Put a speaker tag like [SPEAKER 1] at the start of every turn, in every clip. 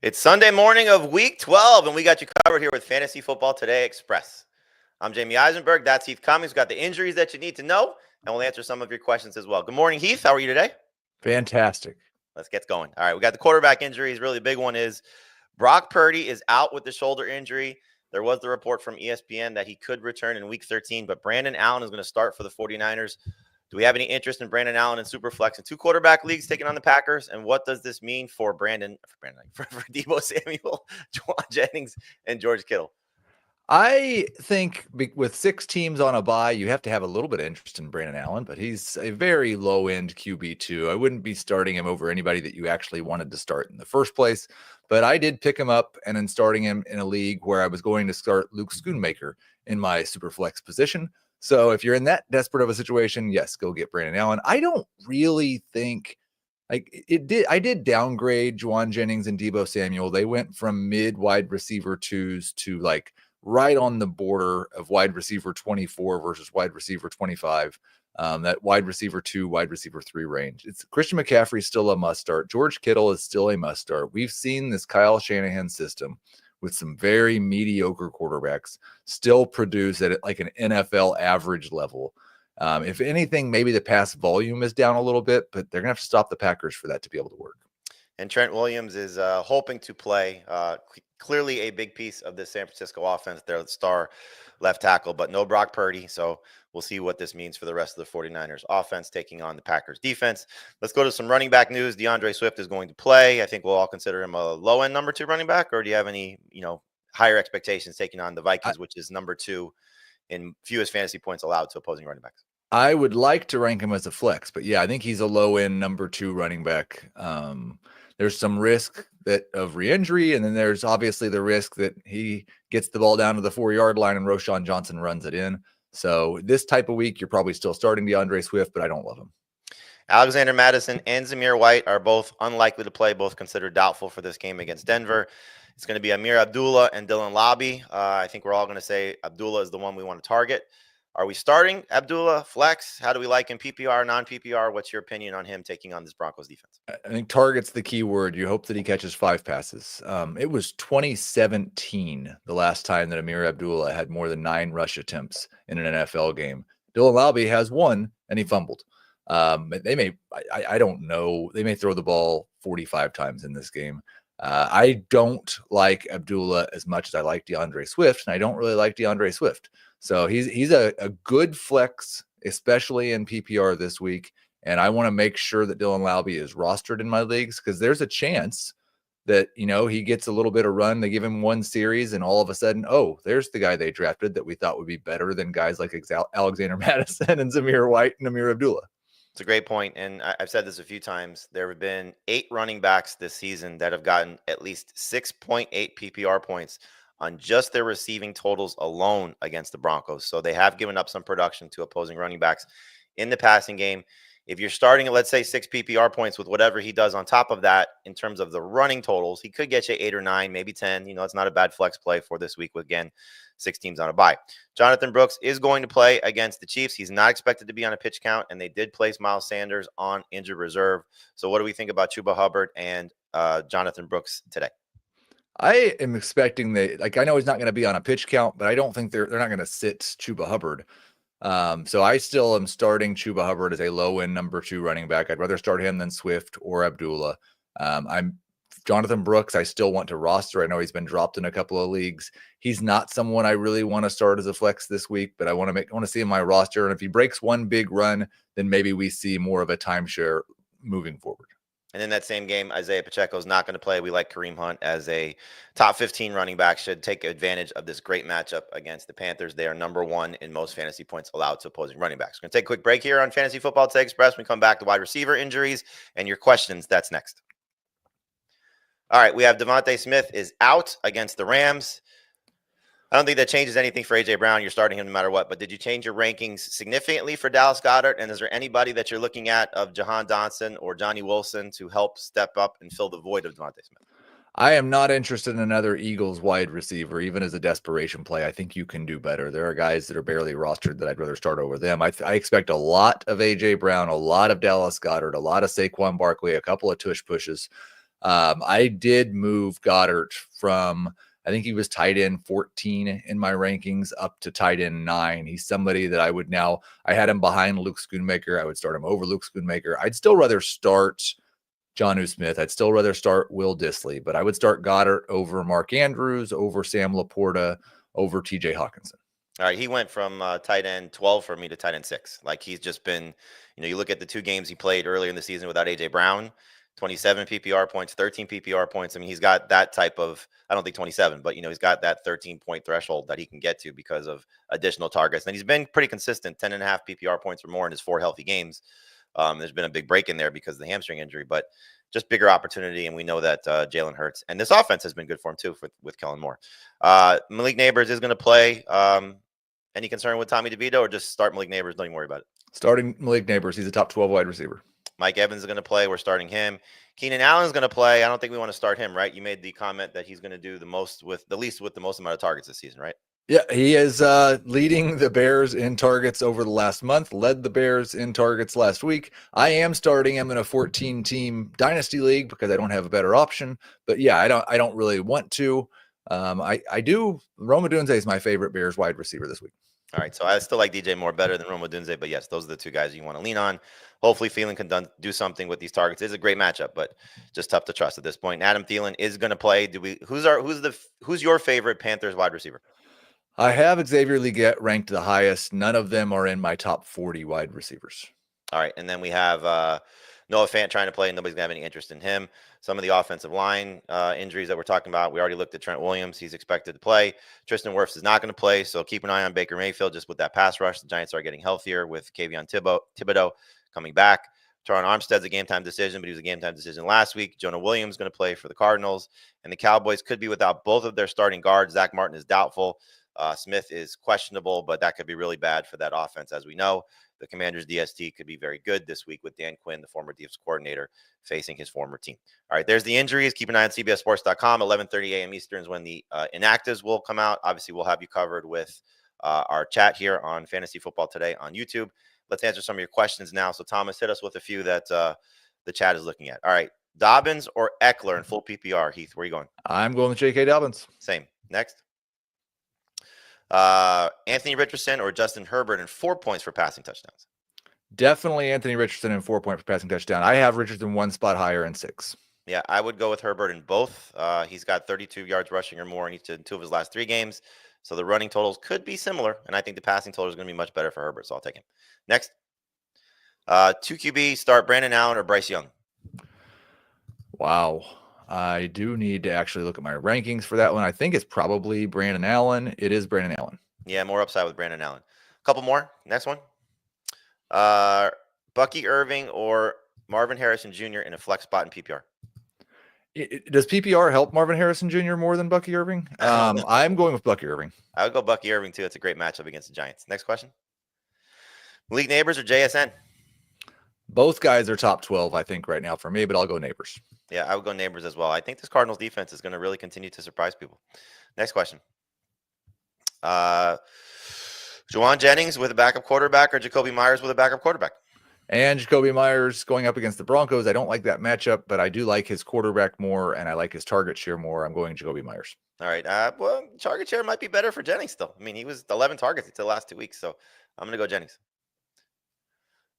[SPEAKER 1] It's Sunday morning of week 12, and we got you covered here with Fantasy Football Today Express. I'm Jamey Eisenberg. That's Heath Cummings. We've got the injuries that you need to know, and we'll answer some of your questions as well. Good morning, Heath. How are you today?
[SPEAKER 2] Fantastic.
[SPEAKER 1] Let's get going. All right, we got the quarterback injuries. Really, the big one is Brock Purdy is out with the shoulder injury. There was the report from ESPN that he could return in week 13, but Brandon Allen is going to start for the 49ers. Do we have any interest in Brandon Allen in Superflex and two quarterback leagues taking on the Packers? And what does this mean for for Deebo Samuel, Juwan Jennings, and George Kittle?
[SPEAKER 2] I think with 6 teams on a bye, you have to have a little bit of interest in Brandon Allen, but he's a very low-end QB2. I wouldn't be starting him over anybody that you actually wanted to start in the first place, but I did pick him up and then starting him in a league where I was going to start Luke Schoonmaker in my Superflex position. So if you're in that desperate of a situation, yes, go get Brandon Allen. I don't really think I did downgrade Juwan Jennings and Deebo Samuel. They went from mid wide receiver 2s to like right on the border of wide receiver 24 versus wide receiver 25. That wide receiver 2, wide receiver 3 range. It's Christian McCaffrey still a must start. George Kittle is still a must start. We've seen this Kyle Shanahan system with some very mediocre quarterbacks still produce at like an NFL average level. If anything, maybe the pass volume is down a little bit, but they're going to have to stop the Packers for that to be able to work.
[SPEAKER 1] And Trent Williams is hoping to play. Clearly a big piece of this San Francisco offense. They're the star left tackle, but no Brock Purdy. So we'll see what this means for the rest of the 49ers offense taking on the Packers defense. Let's go to some running back news. DeAndre Swift is going to play. I think we'll all consider him a low-end number 2 running back, or do you have any, higher expectations taking on the Vikings, which is number 2 in fewest fantasy points allowed to opposing running backs?
[SPEAKER 2] I would like to rank him as a flex, but yeah, I think he's a low-end number 2 running back. There's some risk of re-injury, and then there's obviously the risk that he gets the ball down to the 4-yard line and Roschon Johnson runs it in. So this type of week, you're probably still starting DeAndre Swift, but I don't love him.
[SPEAKER 1] Alexander Mattison and Zamir White are both unlikely to play, both considered doubtful for this game against Denver. It's going to be Amir Abdullah and Dylan Lobby. I think we're all going to say Abdullah is the one we want to target. Are we starting Abdullah flex? How do we like him? PPR, non-PPR? What's your opinion on him taking on this Broncos defense?
[SPEAKER 2] I think target's the key word. You hope that he catches 5 passes. It was 2017 the last time that Amir Abdullah had more than 9 rush attempts in an NFL game. Dylan Lobby has 1, and he fumbled. I don't know. They may throw the ball 45 times in this game. I don't like Abdullah as much as I like DeAndre Swift, and I don't really like DeAndre Swift. So he's a good flex, especially in PPR this week. And I want to make sure that Dylan Lobby is rostered in my leagues because there's a chance that, he gets a little bit of run. They give him 1 series and all of a sudden, oh, there's the guy they drafted that we thought would be better than guys like Alexander Mattison and Zamir White and Amir Abdullah.
[SPEAKER 1] It's a great point, and I've said this a few times. There have been 8 running backs this season that have gotten at least 6.8 PPR points on just their receiving totals alone against the Broncos. So they have given up some production to opposing running backs in the passing game. If you're starting at, let's say, 6 PPR points with whatever he does on top of that in terms of the running totals, he could get you 8 or 9, maybe 10. It's not a bad flex play for this week with, again, 6 teams on a bye. Jonathon Brooks is going to play against the Chiefs. He's not expected to be on a pitch count, and they did place Miles Sanders on injured reserve. So what do we think about Chuba Hubbard and Jonathon Brooks today?
[SPEAKER 2] I am expecting I know he's not going to be on a pitch count, but I don't think they're not going to sit Chuba Hubbard. So I still am starting Chuba Hubbard as a low-end number 2 running back. I'd rather start him than Swift or Abdullah. I'm Jonathon Brooks. I still want to roster. I know he's been dropped in a couple of leagues. He's not someone I really want to start as a flex this week, but I want to see him on my roster. And if he breaks 1 big run, then maybe we see more of a timeshare moving forward.
[SPEAKER 1] And in that same game, Isaiah Pacheco is not going to play. We like Kareem Hunt as a top 15 running back, should take advantage of this great matchup against the Panthers. They are number 1 in most fantasy points allowed to opposing running backs. We're going to take a quick break here on Fantasy Football Today Express. When we come back to wide receiver injuries and your questions, that's next. All right, we have Devontae Smith is out against the Rams. I don't think that changes anything for A.J. Brown. You're starting him no matter what. But did you change your rankings significantly for Dallas Goedert? And is there anybody that you're looking at of Jahan Dotson or Johnny Wilson to help step up and fill the void of Devontae Smith?
[SPEAKER 2] I am not interested in another Eagles wide receiver, even as a desperation play. I think you can do better. There are guys that are barely rostered that I'd rather start over them. I expect a lot of A.J. Brown, a lot of Dallas Goedert, a lot of Saquon Barkley, a couple of tush pushes. I did move Goddard from, I think he was tight end 14 in my rankings up to tight end 9. He's somebody that I had him behind Luke Schoonmaker. I would start him over Luke Schoonmaker. I'd still rather start Jonnu Smith. I'd still rather start Will Dissly, but I would start Goddard over Mark Andrews, over Sam Laporta, over TJ Hawkinson.
[SPEAKER 1] All right, he went from tight end 12 for me to tight end 6. Like, he's just been, you look at the 2 games he played earlier in the season without AJ Brown, 27 PPR points, 13 PPR points. I mean, he's got that type of, I don't think 27, but he's got that 13-point threshold that he can get to because of additional targets. And he's been pretty consistent, 10.5 PPR points or more in his 4 healthy games. There's been a big break in there because of the hamstring injury, but just bigger opportunity. And we know that Jalen Hurts and this offense has been good for him too with Kellen Moore. Malik Nabers is going to play. Any concern with Tommy DeVito, or just start Malik Nabers? Don't even worry about it.
[SPEAKER 2] Starting Malik Nabers. He's a top 12 wide receiver.
[SPEAKER 1] Mike Evans is going to play. We're starting him. Keenan Allen is going to play. I don't think we want to start him, right? You made the comment that he's going to do the most with the most amount of targets this season, right?
[SPEAKER 2] Yeah, he is leading the Bears in targets over the last month, led the Bears in targets last week. I am starting him in a 14-team dynasty league because I don't have a better option. But yeah, I don't really want to. I do. Roma Dunze is my favorite Bears wide receiver this week.
[SPEAKER 1] All right, so I still like DJ Moore better than Roma Dunze, but yes, those are the 2 guys you want to lean on. Hopefully, Thielen can do something with these targets. It's a great matchup, but just tough to trust at this point. Adam Thielen is going to play. Who's your favorite Panthers wide receiver?
[SPEAKER 2] I have Xavier Legette ranked the highest. None of them are in my top 40 wide receivers.
[SPEAKER 1] All right, and then we have Noah Fant trying to play. Nobody's going to have any interest in him. Some of the offensive line injuries that we're talking about, we already looked at Trent Williams. He's expected to play. Tristan Wirfs is not going to play, so keep an eye on Baker Mayfield just with that pass rush. The Giants are getting healthier with Kayvon Thibodeau coming back. Teron Armstead's a game-time decision, but he was a game-time decision last week. Jonah Williams going to play for the Cardinals, and the Cowboys could be without both of their starting guards. Zach Martin is doubtful. Smith is questionable, but that could be really bad for that offense, as we know. The Commanders' DST could be very good this week with Dan Quinn, the former defense coordinator, facing his former team. All right, there's the injuries. Keep an eye on CBSSports.com. 11:30 a.m. Eastern is when the Inactives will come out. Obviously, we'll have you covered with our chat here on Fantasy Football Today on YouTube. Let's answer some of your questions now. So, Thomas, hit us with a few that the chat is looking at. All right, Dobbins or Eckler in full PPR? Heath, where are you going?
[SPEAKER 2] I'm going with J.K. Dobbins.
[SPEAKER 1] Same. Next. Anthony Richardson or Justin Herbert in 4 points for passing touchdowns?
[SPEAKER 2] Definitely Anthony Richardson in 4 point for passing touchdown. I have Richardson 1 spot higher in 6.
[SPEAKER 1] Yeah, I would go with Herbert in both. He's got 32 yards rushing or more in 2 of his last 3 games. So the running totals could be similar, and I think the passing total is going to be much better for Herbert, so I'll take him. Next. 2 QB, start Brandon Allen or Bryce Young?
[SPEAKER 2] Wow. I do need to actually look at my rankings for that one. I think it's probably Brandon Allen. It is Brandon Allen.
[SPEAKER 1] Yeah, more upside with Brandon Allen. A couple more. Next one. Bucky Irving or Marvin Harrison Jr. in a flex spot in PPR?
[SPEAKER 2] Does PPR help Marvin Harrison Jr. more than Bucky Irving? I'm going with Bucky Irving.
[SPEAKER 1] I would go Bucky Irving, too. It's a great matchup against the Giants. Next question. Malik Nabers or JSN?
[SPEAKER 2] Both guys are top 12, I think, right now for me, but I'll go Nabers.
[SPEAKER 1] Yeah, I would go Nabers as well. I think this Cardinals defense is going to really continue to surprise people. Next question. Juwan Jennings with a backup quarterback or Jacoby Myers with a backup quarterback?
[SPEAKER 2] And Jacoby Myers going up against the Broncos. I don't like that matchup, but I do like his quarterback more, and I like his target share more. I'm going Jacoby Myers.
[SPEAKER 1] All right. Well, target share might be better for Jennings still. I mean, he was 11 targets the last 2 weeks, so I'm going to go Jennings.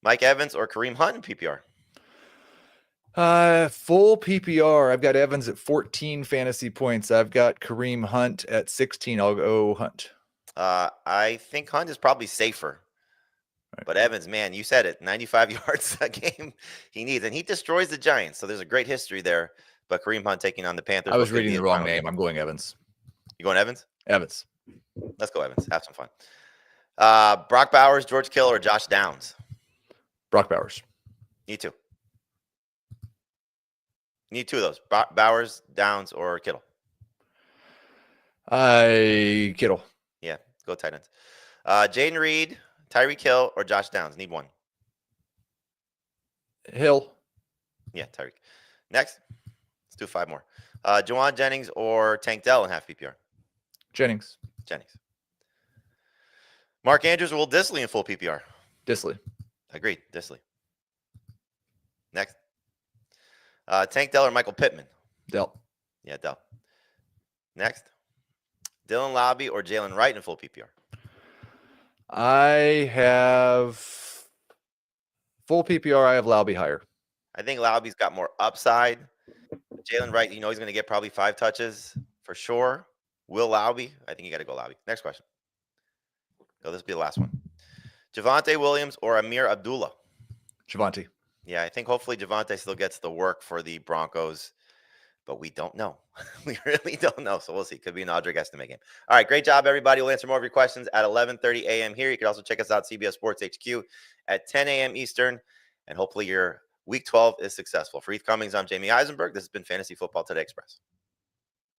[SPEAKER 1] Mike Evans or Kareem Hunt in PPR?
[SPEAKER 2] Full PPR. I've got Evans at 14 fantasy points. I've got Kareem Hunt at 16. I'll go Hunt.
[SPEAKER 1] I think Hunt is probably safer. Right. But Evans, man, you said it, 95 yards a game he needs, and he destroys the Giants. So there's a great history there. But Kareem Hunt taking on the Panthers.
[SPEAKER 2] I was reading the wrong name. I'm going Evans.
[SPEAKER 1] You going Evans?
[SPEAKER 2] Evans.
[SPEAKER 1] Let's go Evans. Have some fun. Brock Bowers, George Kittle, or Josh Downs?
[SPEAKER 2] Brock Bowers.
[SPEAKER 1] Need 2. Need 2 of those. Bowers, Downs, or Kittle?
[SPEAKER 2] Kittle.
[SPEAKER 1] Yeah, go tight ends. Jaden Reed, Tyreek Hill, or Josh Downs? Need 1.
[SPEAKER 2] Hill.
[SPEAKER 1] Yeah, Tyreek. Next. Let's do 5 more. Juwan Jennings or Tank Dell in half PPR?
[SPEAKER 2] Jennings.
[SPEAKER 1] Mark Andrews or Will Dissly in full PPR?
[SPEAKER 2] Dissly.
[SPEAKER 1] Agreed. Dissly. Next. Tank Dell or Michael Pittman?
[SPEAKER 2] Dell.
[SPEAKER 1] Yeah, Dell. Next. Dylan Lobby or Jalen Wright in full PPR?
[SPEAKER 2] I have full PPR. I have Laube higher.
[SPEAKER 1] I think Lobby's got more upside. Jalen Wright, he's going to get probably 5 touches for sure. Will Laube? I think you got to go Laube. Next question. Go, this will be the last one. Javonte Williams or Amir Abdullah?
[SPEAKER 2] Javonte.
[SPEAKER 1] Yeah, I think hopefully Javonte still gets the work for the Broncos, but we don't know. We really don't know. So we'll see. Could be an Audric estimate game. All right, great job, everybody. We'll answer more of your questions at 11:30 a.m. here. You can also check us out, CBS Sports HQ, at 10 a.m. Eastern, and hopefully your Week 12 is successful. For Heath Cummings, I'm Jamey Eisenberg. This has been Fantasy Football Today Express.